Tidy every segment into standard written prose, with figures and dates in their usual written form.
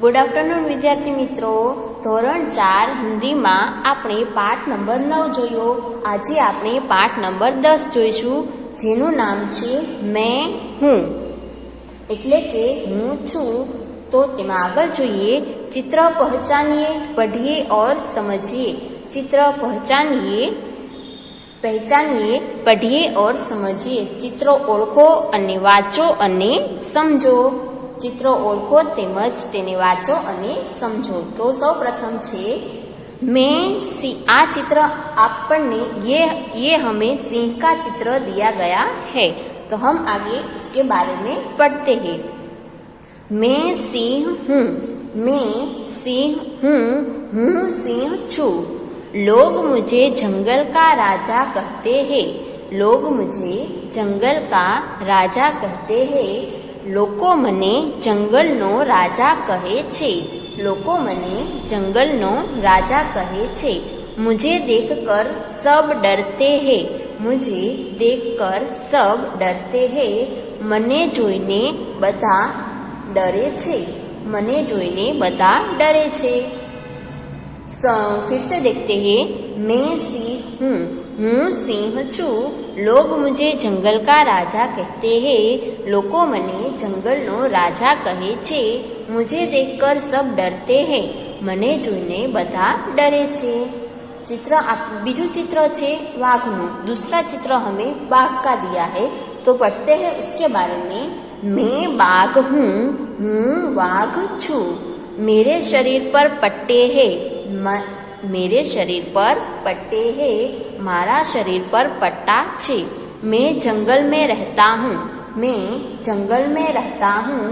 Good afternoon વિદ્યાર્થી મિત્રો, ધોરણ 4 હિન્દીમાં આપણે પાઠ નંબર 9 જોયો. આજે આપણે પાઠ નંબર 10 જોઈશું, જેનું નામ છે મેં હું, એટલે કે હું છું. તો તેમાં આગળ જોઈએ, ચિત્ર પહેચાનીએ, પઢીએ और समझिए. ચિત્ર પહેચાનીએ, પઢીએ और समझिए. ચિત્રો ઓળખો અને વાંચો અને સમજો. ચિત્રો ઓળખો તેમજ તેને વાંચો અને समझो. तो सौ प्रथम छे मैं आ चित्र आपने ये हमें सिंह का चित्र दिया गया है. तो हम आगे उसके बारे में पढ़ते हैं. मैं सिंह हूँ, मैं सिंह हूँ, हूँ सिंह छू. लोग मुझे जंगल का राजा कहते हैं, लोग मुझे जंगल का राजा कहते हैं. લોકો મને જંગલનો રાજા કહે છે, લોકો મને જંગલનો રાજા કહે છે. मुझे देखकर सब डरते हैं, मुझे देखकर सब डरते हैं. મને જોઈને બધા ડરે છે, મને જોઈને બધા ડરે છે. फिर से देखते हैं. मैं सिंह हूँ, हूँ सिंह छू. लोग मुझे जंगल का राजा कहते हैं, લોકો મને જંગલનો રાજા કહે છે. मुझे देखकर सब डरते हैं, મને જોઈને બધા ડરે છે. બીજું चित्र છે વાઘનું. दूसरा चित्र हमें बाघ का दिया है, तो पढ़ते हैं उसके बारे में. मैं बाघ हूँ, हूँ बाघ छू. मेरे शरीर पर पट्टे हैं, मेरे शरीर पर पट्टे हैं. मारा शरीर पर पट्टा छे. मैं जंगल में रहता हूँ, मैं जंगल में रहता हूँ,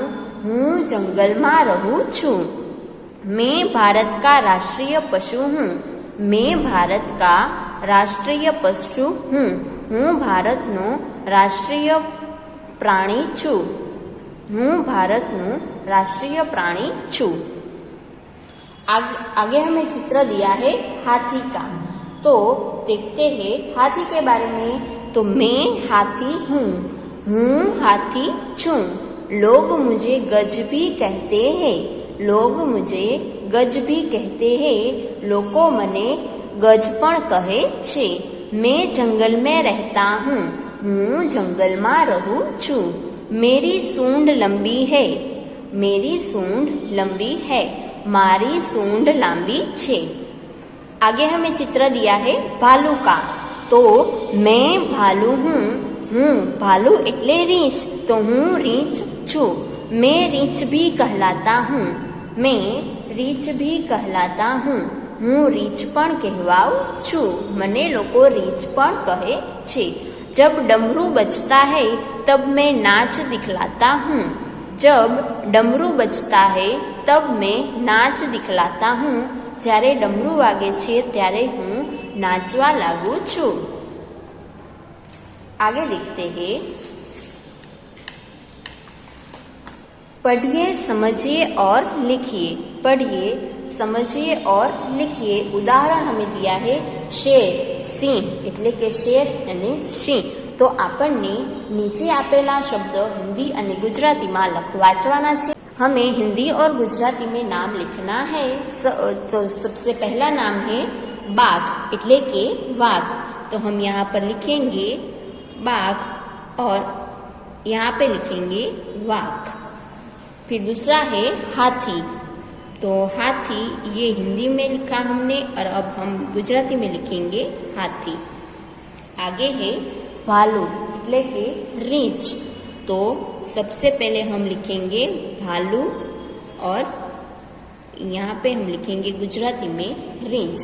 हूँ जंगल में रहूँ छू. मैं भारत का राष्ट्रीय पशु हूँ, मैं भारत का राष्ट्रीय पशु हूँ, हूँ भारतनो राष्ट्रीय प्राणी छू, हूँ भारतनो राष्ट्रीय प्राणी छू. आगे हमें चित्र दिया है हाथी का. तो देखते हैं हाथी के बारे में. तो मैं हाथी हूँ, हूँ हाथी छू. लोग मुझे गज भी कहते हैं, लोग मुझे गज भी कहते हैं. લોકો મને ગજ પણ કહે છે. मैं जंगल में रहता हूँ, हूँ जंगल में रहूँ छू. मेरी सूंड लंबी है, मेरी सूंड लंबी है. मारी सूंड लांबी छे. आगे हमें चित्र दिया है भालू का. तो मैं भालू हूँ, हूँ भालू एटले रीछ, तो हूँ रीछ छू. मैं रीछ भी कहलाता हूँ, मैं रीछ भी कहलाता हूँ, हूँ रीछ पण कहवाऊँ छू. मने लोको रीछ पण कहे छे. जब डमरू बजता है तब मैं नाच दिखलाता हूँ, जब डमरू बजता है तब मैं नाच दिखलाता हूँ. જ્યારે ડમरू વાગે છે ત્યારે હું નાચવા લાગુ છું. आगे देखते हैं. पढ़िए, समझिए और लिखिए. पढ़िए, समझिए और लिखिए. उदाहरण हमें दिया है शेर, सिंह એટલે કે શેર અને સિંહ. તો આપણને નીચે આપેલા શબ્દ હિન્દી અને ગુજરાતીમાં વાંચવાના છે. हमें हिंदी और गुजराती में नाम लिखना है. तो सबसे पहला नाम है बाघ એટલે કે वाघ. तो हम यहाँ पर लिखेंगे बाघ और यहाँ पे लिखेंगे वाघ. फिर दूसरा है हाथी. तो हाथी ये हिंदी में लिखा हमने और अब हम गुजराती में लिखेंगे हाथी. आगे है भालू એટલે કે रीछ. तो सबसे पहले हम लिखेंगे भालू और यहाँ पे हम लिखेंगे गुजराती में रींछ.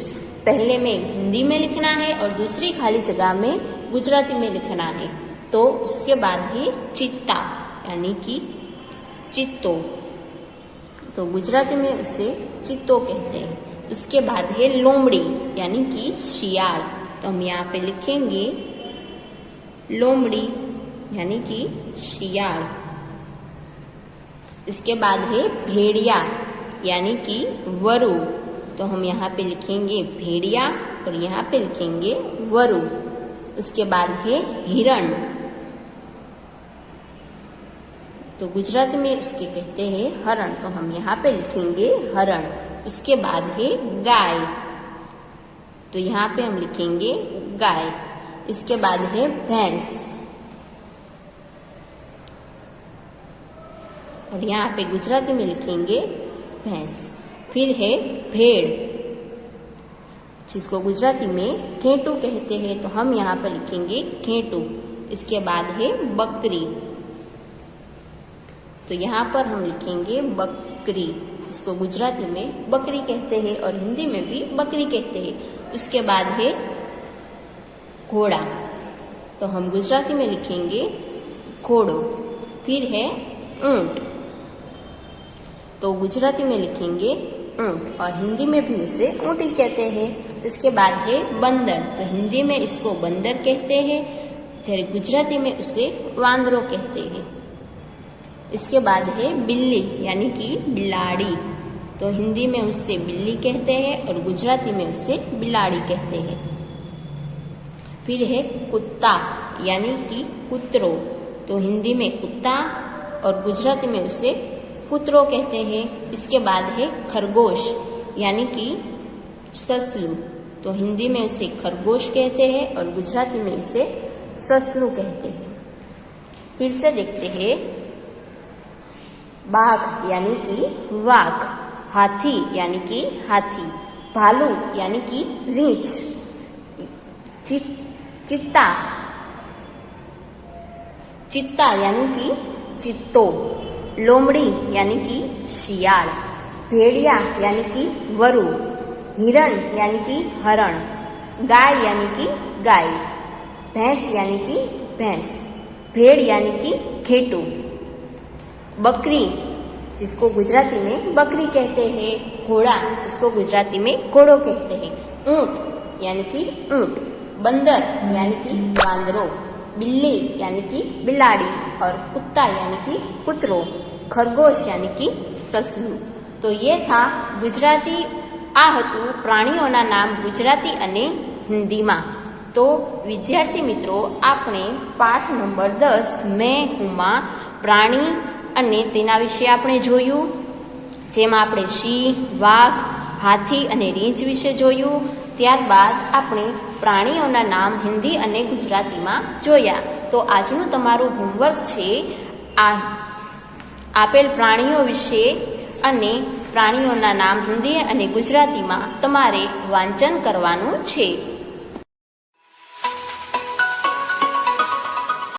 पहले में हिंदी में लिखना है और दूसरी खाली जगह में गुजराती में लिखना है. तो उसके बाद है चित्ता यानी कि चित्तो. तो गुजराती में उसे चित्तो कहते हैं. उसके बाद है लोमड़ी यानी कि शियाल. तो हम यहाँ पे लिखेंगे लोमड़ी यानी कि शियाल. इसके बाद है भेड़िया यानी कि वरु. तो हम यहाँ पे लिखेंगे भेड़िया और यहाँ पे लिखेंगे वरु. उसके बाद है हिरण. तो गुजराती में उसके कहते हैं हरण, तो हम यहाँ पे लिखेंगे हरण। उसके बाद है गाय, तो यहाँ पे हम लिखेंगे गाय। इसके बाद है भैंस, और यहाँ पे गुजराती में लिखेंगे भैंस। फिर है भेड़, जिसको गुजराती में घेटू कहते हैं, तो हम यहाँ पर लिखेंगे घेटू। इसके बाद है बकरी, तो यहाँ पर हम लिखेंगे बकरी, जिसको गुजराती में बकरी कहते हैं और हिंदी में भी बकरी कहते हैं। उसके बाद है घोड़ा, तो हम गुजराती में लिखेंगे घोड़ो। फिर है ऊंट, तो गुजराती में लिखेंगे ऊंट और हिंदी में भी उसे ऊँट ही कहते हैं। इसके बाद है बंदर, तो हिंदी में इसको बंदर कहते हैं, जैसे गुजराती में उसे वांदरो कहते हैं। इसके बाद है बिल्ली यानी कि बिलाड़ी, तो हिंदी में उसे बिल्ली कहते हैं और गुजराती में उसे बिलाड़ी कहते हैं। फिर है कुत्ता यानी कि कुतरो, तो हिंदी में कुत्ता और गुजराती में उसे कुतरो कहते हैं। इसके बाद है खरगोश यानी कि ससलू, तो हिंदी में उसे खरगोश कहते हैं और गुजराती में इसे ससलू कहते हैं। फिर से देखते हैं बाघ यानी कि वाघ, हाथी यानी कि हाथी, भालू यानी कि रीछ, चित्ता यानी कि चित्तो, लोमड़ी यानी कि शियाल, भेड़िया यानी कि वरु, हिरण यानी कि हरण, गाय यानी कि गाय, भैंस यानी कि भैंस, भेड़ यानी कि घेटू, बकरी जिसको गुजराती में बकरी कहते हैं, घोड़ा जिसको गुजराती में घोड़ो कहते हैं, ऊंट यानी कि ऊंट, बंदर यानी कि वांदरो, बिल्ली यानी कि बिलाड़ी और कुत्ता यानी कि कुतरो, खरगोश यानी कि ससलू। तो ये था ગુજરાતી, આ હતું પ્રાણીઓના નામ ગુજરાતી અને હિન્દીમાં। તો વિદ્યાર્થી મિત્રો, આપણે પાઠ નંબર 10 મેં હુંમાં પ્રાણી અને તેના વિશે આપણે જોયું, જેમાં આપણે સિંહ, વાઘ, હાથી અને રીંછ વિશે જોયું। ત્યારબાદ આપણે પ્રાણીઓના નામ હિન્દી અને ગુજરાતીમાં જોયા। તો આજનું તમારું હોમવર્ક છે આ આપેલ પ્રાણીઓ વિશે અને પ્રાણીઓના નામ હિન્દી અને ગુજરાતીમાં તમારે વાંચન કરવાનું છે।